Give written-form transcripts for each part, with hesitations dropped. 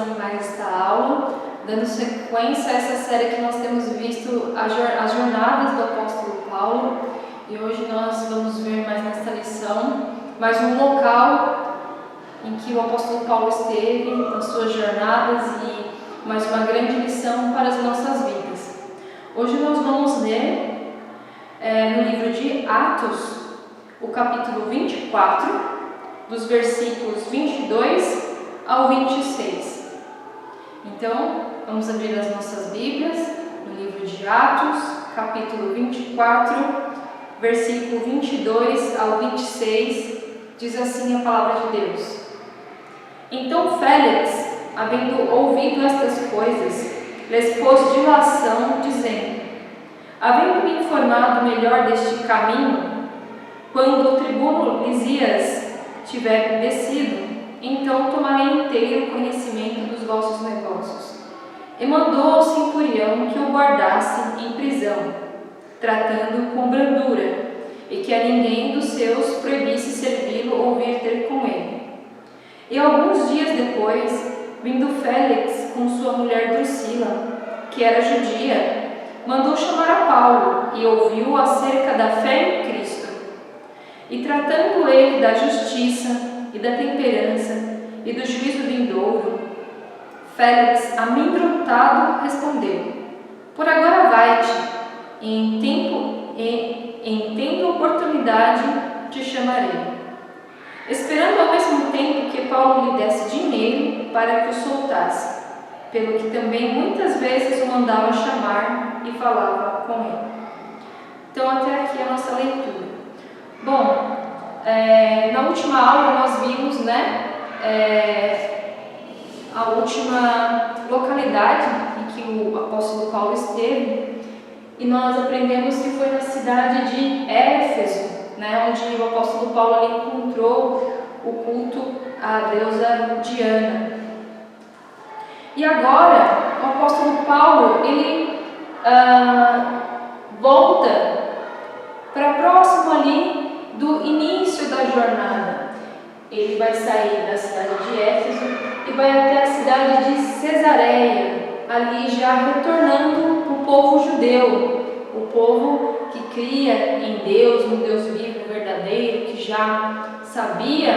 continuação mais esta aula, dando sequência a essa série que nós temos visto as jornadas do apóstolo Paulo, e hoje nós vamos ver mais nesta lição, mais um local em que o apóstolo Paulo esteve nas suas jornadas e mais uma grande lição para as nossas vidas. Hoje nós vamos ler no livro de Atos, o capítulo 24, dos versículos 22 ao 26. Então, vamos abrir as nossas Bíblias no livro de Atos, capítulo 24, versículo 22 ao 26, diz assim a palavra de Deus. Então Félix, havendo ouvido estas coisas, lhes pôs dilação, dizendo: havendo-me informado melhor deste caminho, quando o tribuno Lisias tiver descido, então tomarei inteiro conhecimento dos vossos negócios. E mandou ao centurião que o guardasse em prisão, tratando-o com brandura, e que a ninguém dos seus proibisse servi-lo ou vir ter com ele. E alguns dias depois, vindo Félix com sua mulher Drusila, que era judia, mandou chamar a Paulo e ouviu acerca da fé em Cristo. E tratando ele da justiça e da temperança e do juízo vindouro, Félix, amedrontado, respondeu: por agora vai-te, e em tendo oportunidade te chamarei. Esperando ao mesmo tempo que Paulo lhe desse dinheiro para que o soltasse, pelo que também muitas vezes o mandava chamar e falava com ele. Então até aqui a nossa leitura. Bom, na última aula nós vimos, a última localidade em que o apóstolo Paulo esteve, e nós aprendemos que foi na cidade de Éfeso, onde o apóstolo Paulo ali encontrou o culto à deusa Diana. E agora o apóstolo Paulo ele volta para próximo ali do início da jornada. Ele vai sair da cidade de Éfeso e vai até a cidade de Cesareia, ali já retornando o povo judeu, o povo que cria em Deus, no Deus vivo, verdadeiro, que já sabia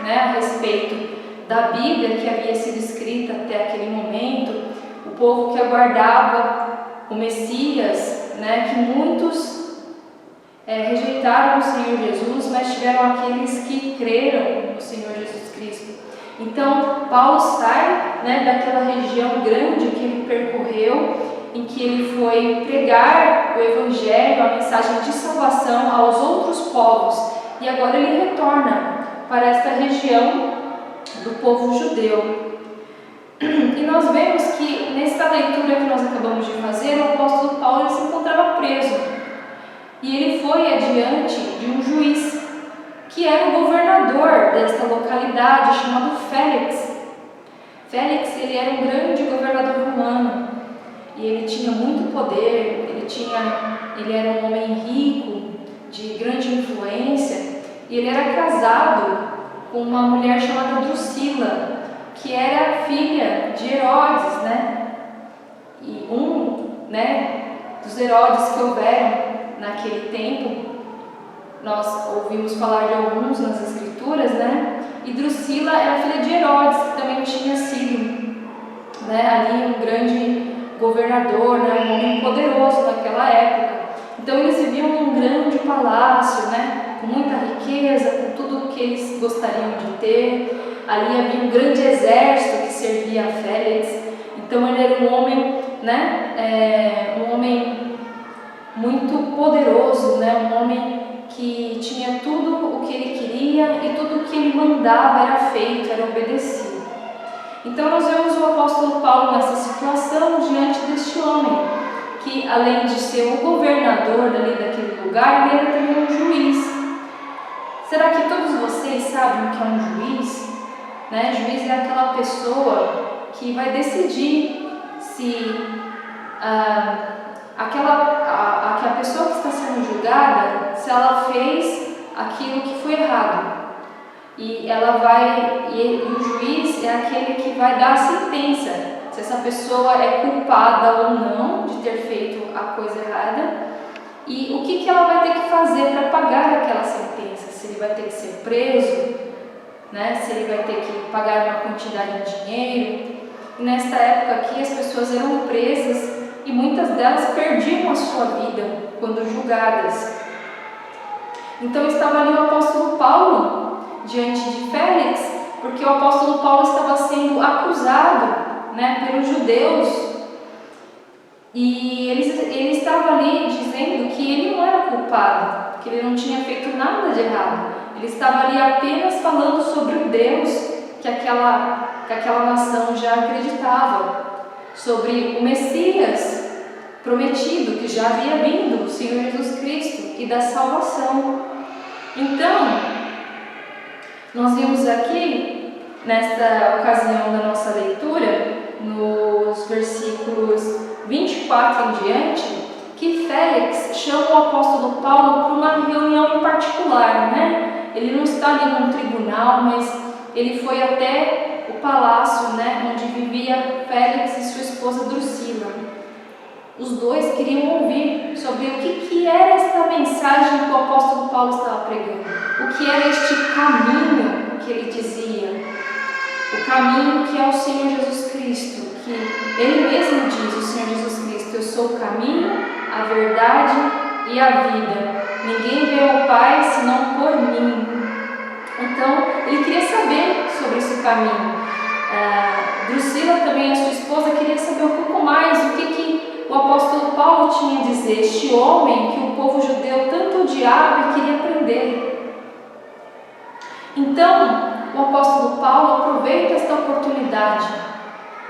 a respeito da Bíblia que havia sido escrita até aquele momento, o povo que aguardava o Messias, que muitos rejeitaram o Senhor Jesus, mas tiveram aqueles que creram no Senhor Jesus Cristo. Então, Paulo sai daquela região grande que ele percorreu, em que ele foi pregar o Evangelho, a mensagem de salvação aos outros povos, e agora ele retorna para esta região do povo judeu. E nós vemos que, nesta leitura que nós acabamos de fazer, o apóstolo Paulo se encontrava preso. E ele foi adiante de um juiz, que era o governador desta localidade, chamado Félix. Félix, ele era um grande governador romano, e ele tinha muito poder, ele era um homem rico, de grande influência, e ele era casado com uma mulher chamada Drusila, que era filha de Herodes, E dos Herodes que houveram naquele tempo, nós ouvimos falar de alguns nas escrituras, E Drusila era filha de Herodes, que também tinha sido, ali um grande governador, um homem poderoso naquela época. Então eles viviam num grande palácio, com muita riqueza, com tudo o que eles gostariam de ter. Ali havia um grande exército que servia a Félix. Então ele era um homem, um homem muito poderoso, um homem que tinha tudo o que ele queria e tudo o que ele mandava era feito, era obedecido. Então nós vemos o apóstolo Paulo nessa situação diante deste homem, que além de ser o governador ali daquele lugar, ele era também um juiz. Será que todos vocês sabem o que é um juiz? Juiz é aquela pessoa que vai decidir se a pessoa que está sendo julgada, se ela fez aquilo que foi errado. e o juiz é aquele que vai dar a sentença, se essa pessoa é culpada ou não de ter feito a coisa errada, e o que ela vai ter que fazer para pagar aquela sentença, se ele vai ter que ser preso, né? Se ele vai ter que pagar uma quantidade de dinheiro. E nesta época aqui as pessoas eram presas e muitas delas perdiam a sua vida quando julgadas. Então estava ali o apóstolo Paulo diante de Félix, porque o apóstolo Paulo estava sendo acusado, né, pelos judeus, e ele estava ali dizendo que ele não era culpado, que ele não tinha feito nada de errado. Ele estava ali apenas falando sobre o Deus que aquela nação já acreditava, sobre o Messias prometido, que já havia vindo, o Senhor Jesus Cristo, e da salvação. Então, nós vimos aqui, nesta ocasião da nossa leitura, nos versículos 24 em diante, que Félix chama o apóstolo Paulo para uma reunião em particular, né? Ele não está ali num tribunal, mas ele foi até o palácio, né, onde vivia Félix e sua esposa Drusila. Os dois queriam ouvir sobre o que era esta mensagem que o apóstolo Paulo estava pregando, o que era este caminho que ele dizia, o caminho que é o Senhor Jesus Cristo, que ele mesmo diz, o Senhor Jesus Cristo: eu sou o caminho, a verdade e a vida. Ninguém vê ao Pai senão por mim. Então, ele queria saber sobre esse caminho. Drusila, também a sua esposa, queria saber um pouco mais o que o apóstolo Paulo tinha a dizer, este homem que o povo judeu tanto odiava e queria prender. Então, o apóstolo Paulo aproveita esta oportunidade,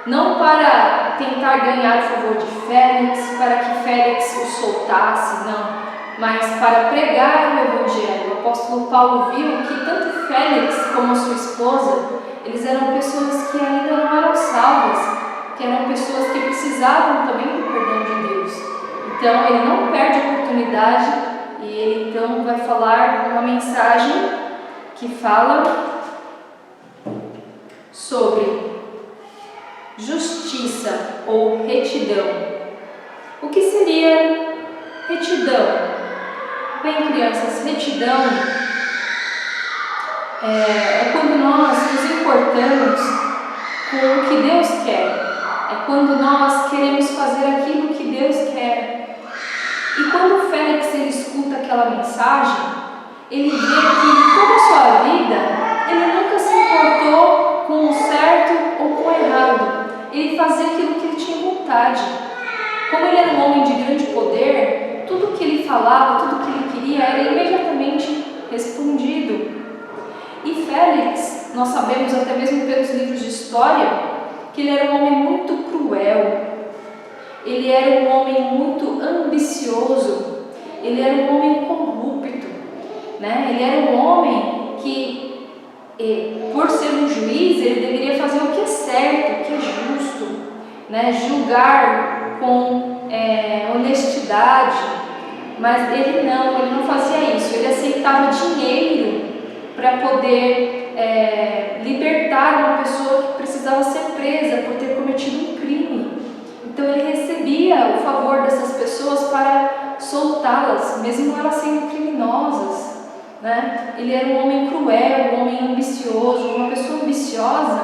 não para tentar ganhar o favor de Félix, para que Félix o soltasse, não, mas para pregar o Evangelho. O apóstolo Paulo viu que tanto Félix como a sua esposa, eles eram pessoas que ainda não eram salvas, que eram pessoas que precisavam também do perdão de Deus. Então ele não perde a oportunidade e ele então vai falar uma mensagem que fala sobre justiça ou retidão. O que seria retidão? Bem, crianças, retidão é quando nós nos importamos com o que Deus quer. É quando nós queremos fazer aquilo que Deus quer. E quando Félix ele escuta aquela mensagem, ele vê que toda a sua vida ele nunca se importou com o certo ou com o errado. Ele fazia aquilo que ele tinha vontade. Como ele era um homem de grande poder, tudo que ele falava, tudo que ele queria era imediatamente respondido. E Félix, nós sabemos até mesmo pelos livros de história, que ele era um homem muito cruel, ele era um homem muito ambicioso, ele era um homem corrupto, né? Ele era um homem que, por ser um juiz, ele deveria fazer o que é certo, o que é justo, né? Julgar com honestidade, mas ele não fazia isso, ele aceitava dinheiro para poder libertar uma pessoa que precisava ser presa por ter cometido um crime. Então ele recebia o favor dessas pessoas para soltá-las, mesmo elas sendo criminosas, né? Ele era um homem cruel, um homem ambicioso. Uma pessoa ambiciosa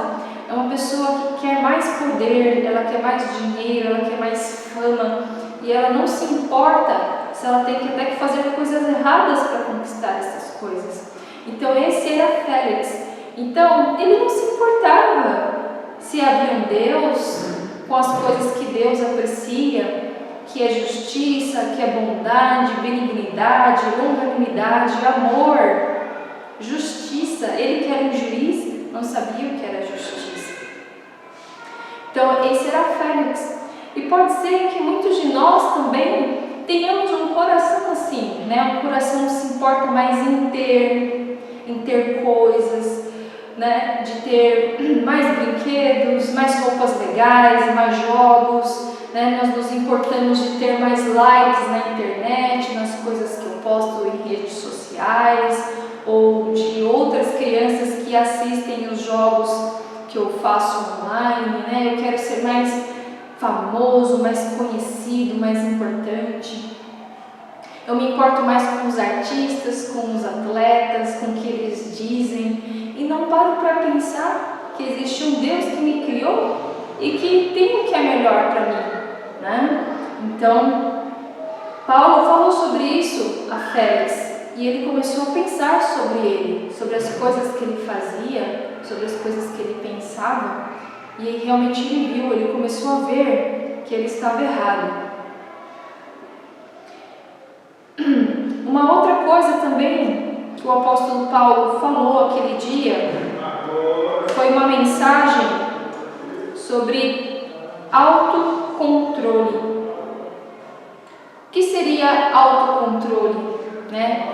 é uma pessoa que quer mais poder, ela quer mais dinheiro, ela quer mais fama, e ela não se importa se ela tem que até que fazer coisas erradas para conquistar essas coisas. Então esse era Félix. Então ele não se importava se havia um Deus, com as coisas que Deus aprecia, que é justiça, que é bondade, benignidade, longanimidade, amor, justiça. Ele que era um juiz não sabia o que era justiça. Então esse era Félix. E pode ser que muitos de nós também tenhamos um coração assim, né? Um coração que se importa mais em ter coisas, né? De ter mais brinquedos, mais roupas legais, mais jogos, né? Nós nos importamos de ter mais likes na internet, nas coisas que eu posto em redes sociais, ou de outras crianças que assistem os jogos que eu faço online, né? Eu quero ser mais famoso, mais conhecido, mais importante. Eu me importo mais com os artistas, com os atletas, com o que eles dizem, e não paro para pensar que existe um Deus que me criou e que tem o que é melhor para mim, né? Então, Paulo falou sobre isso a Félix, e ele começou a pensar sobre ele, sobre as coisas que ele fazia, sobre as coisas que ele pensava, e realmente ele viu, ele começou a ver que ele estava errado. Uma outra coisa também que o apóstolo Paulo falou aquele dia foi uma mensagem sobre autocontrole. O que seria autocontrole, né?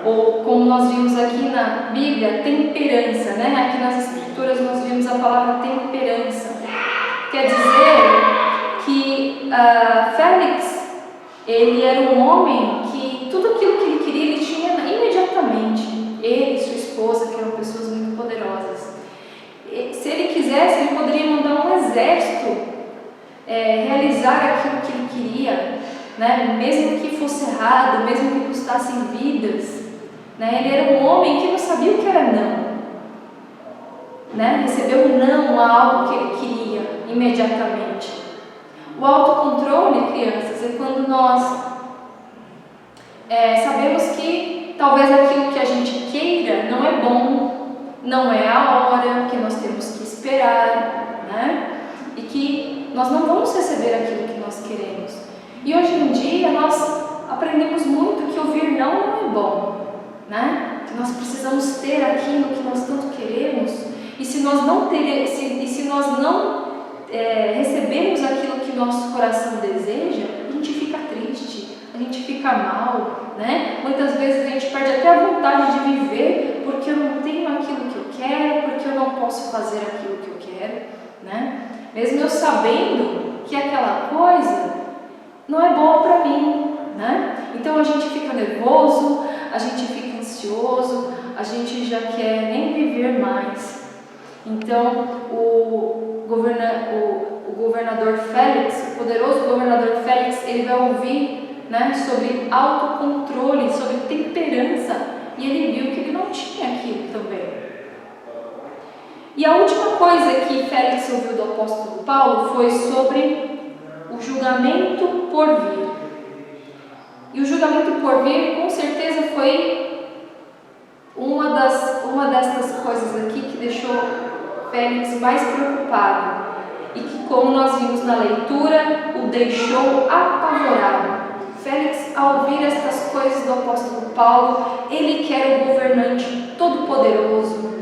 Ou como nós vimos aqui na Bíblia, temperança, né? Aqui nas Escrituras nós vimos a palavra temperança. Quer dizer que Félix, ele era um homem que tudo aquilo que ele queria, ele tinha imediatamente. Ele e sua esposa, que eram pessoas muito poderosas. Se ele quisesse, ele poderia mandar um exército realizar aquilo que ele queria, né? Mesmo que fosse errado, mesmo que custassem vidas, né? Ele era um homem que não sabia o que era não, né? Recebeu um não a algo que ele queria imediatamente. O autocontrole, crianças, é quando nós sabemos que talvez aquilo que a gente queira não é bom, não é a hora, que nós temos que esperar, né? E que nós não vamos receber aquilo que nós queremos. E hoje em dia nós aprendemos muito que ouvir não é bom, né? Que nós precisamos ter aquilo que nós tanto queremos, e se nós não recebemos aquilo que nosso coração deseja, a gente fica triste, a gente fica mal, né? Muitas vezes a gente perde até a vontade de viver porque eu não tenho aquilo que eu quero, porque eu não posso fazer aquilo que eu quero, né? Mesmo eu sabendo que aquela coisa não é boa para mim, né? Então a gente fica nervoso, a gente fica ansioso, a gente já quer nem viver mais. Então o governador Félix, o poderoso governador Félix, ele vai ouvir, né, sobre autocontrole, sobre temperança, e ele viu que ele não tinha aquilo também. E a última coisa que Félix ouviu do apóstolo Paulo foi sobre o julgamento por vir. E o julgamento por vir, com certeza, foi uma destas coisas aqui que deixou Félix mais preocupado, e que, como nós vimos na leitura, o deixou apavorado. Félix, ao ouvir estas coisas do apóstolo Paulo, ele que era o governante todo-poderoso,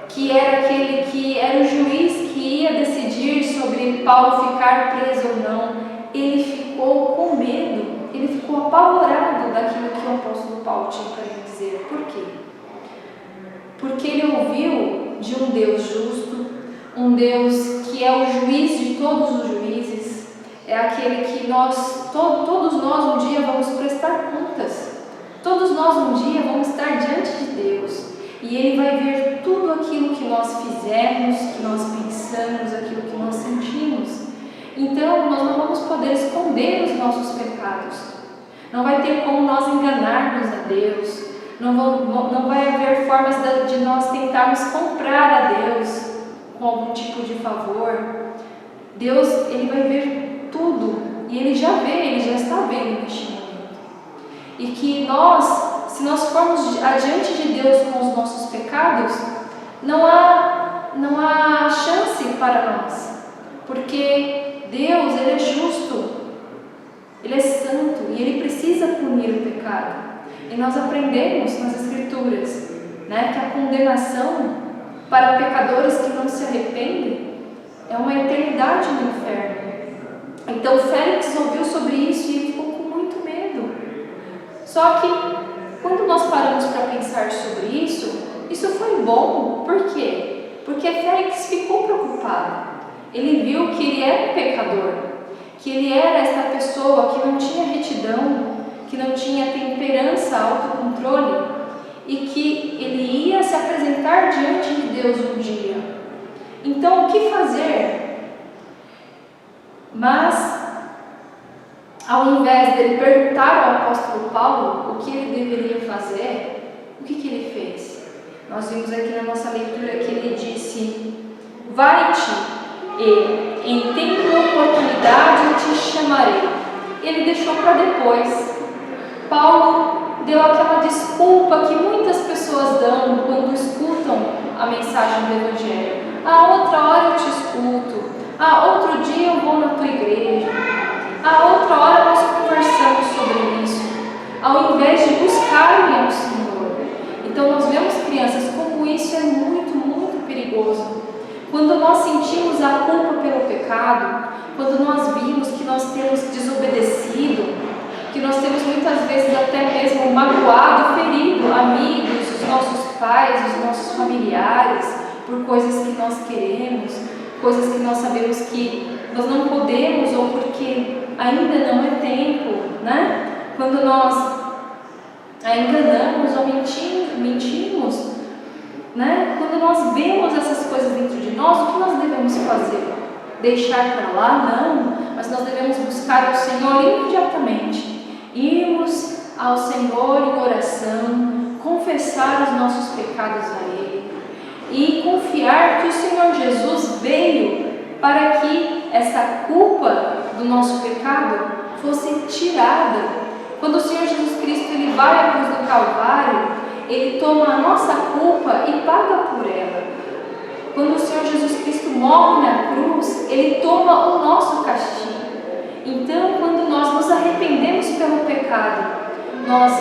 que era aquele que era o juiz que ia decidir sobre Paulo ficar preso ou não, ele ficou com medo, ele ficou apavorado daquilo que o apóstolo Paulo tinha para lhe dizer. Por quê? Porque ele ouviu de um Deus justo, um Deus que é o juiz de todos os juízes, é aquele que todos nós um dia vamos prestar contas, todos nós um dia vamos estar diante de Deus, e Ele vai ver tudo aquilo que nós fizemos, que nós pensamos, aquilo que nós sentimos. Então nós não vamos poder esconder os nossos pecados, não vai ter como nós enganarmos a Deus, não vai haver formas de nós tentarmos comprar a Deus com algum tipo de favor. Deus, Ele vai ver tudo, e Ele já vê, Ele já está vendo neste momento. E que se nós formos adiante de Deus com os nossos pecados, não há chance para nós, porque Deus, Ele é justo, Ele é santo, e Ele precisa punir o pecado. E nós aprendemos nas Escrituras, né, que a condenação para pecadores que não se arrependem é uma eternidade no inferno. Então Félix ouviu sobre isso e ele ficou com muito medo. Só que quando nós paramos para pensar sobre isso foi bom. Por quê? Porque Félix ficou preocupado. Ele viu que ele era um pecador, que ele era esta pessoa que não tinha retidão, que não tinha temperança, autocontrole, e que ele ia se apresentar diante de Deus um dia. Então, o que fazer? Mas, ao invés dele perguntar ao apóstolo Paulo o que ele deveria fazer, o que ele fez? Nós vimos aqui na nossa leitura que ele disse: vai-te e em tempo e oportunidade te chamarei. Ele deixou para depois. Paulo deu aquela desculpa que muitas pessoas dão quando escutam a mensagem do Evangelho. Outra hora eu te escuto. Outro dia eu vou na tua igreja. Outra hora nós conversamos sobre isso. Ao invés de buscarem ao Senhor. Então nós vemos, crianças, como isso é muito, muito perigoso. Quando nós sentimos a culpa pelo pecado, quando nós vimos que nós temos desobedecido, que nós temos muitas vezes até mesmo magoado, ferido amigos, os nossos pais, os nossos familiares, por coisas que nós queremos, coisas que nós sabemos que nós não podemos ou porque ainda não é tempo, né? Quando nós a enganamos ou mentimos, né? Quando nós vemos essas coisas dentro de nós, o que nós devemos fazer? Deixar para lá? Não, mas nós devemos buscar o Senhor imediatamente. Irmos ao Senhor em oração, confessar os nossos pecados a Ele e confiar que o Senhor Jesus veio para que essa culpa do nosso pecado fosse tirada. Quando o Senhor Jesus Cristo ele vai à cruz do Calvário, Ele toma a nossa culpa e paga por ela. Quando o Senhor Jesus Cristo morre na cruz, Ele toma o nosso castigo. Então, quando nós nos arrependemos pelo pecado, nós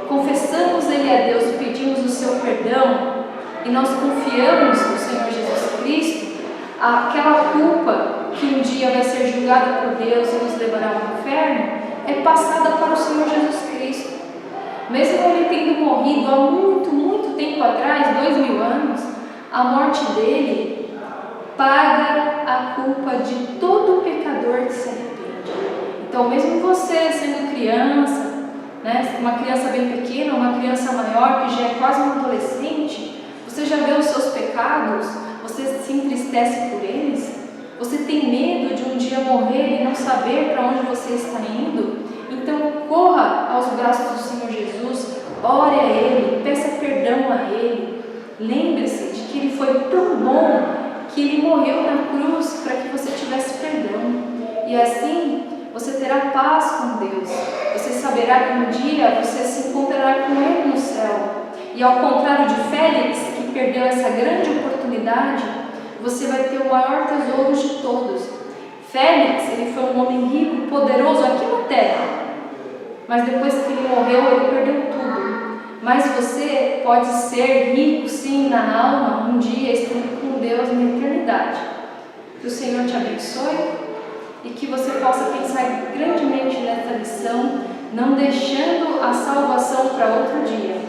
confessamos Ele a Deus, pedimos o seu perdão e nós confiamos no Senhor Jesus Cristo, aquela culpa que um dia vai ser julgada por Deus e nos levará ao inferno, é passada para o Senhor Jesus Cristo. Mesmo Ele tendo morrido há muito, muito tempo atrás, 2000 anos, a morte dele paga a culpa de todo pecador que se arrepende. Então, mesmo você sendo criança, né, uma criança bem pequena, uma criança maior que já é quase um adolescente, você já vê os seus pecados, você se entristece por eles, você tem medo de um dia morrer e não saber para onde você está indo. Então, corra aos braços do Senhor Jesus, ore a Ele, peça perdão a Ele. Lembre-se de que Ele foi tão bom que Ele morreu na cruz para que você tivesse perdão. E assim, você terá paz com Deus. Você saberá que um dia você se encontrará com Ele no céu. E ao contrário de Félix, que perdeu essa grande oportunidade, você vai ter o maior tesouro de todos. Félix, ele foi um homem rico, poderoso aqui na terra, mas depois que ele morreu, ele perdeu tudo. Mas você pode ser rico, sim, na alma, um dia estando com Deus na eternidade. Que o Senhor te abençoe e que você possa pensar grandemente nessa lição, não deixando a salvação para outro dia.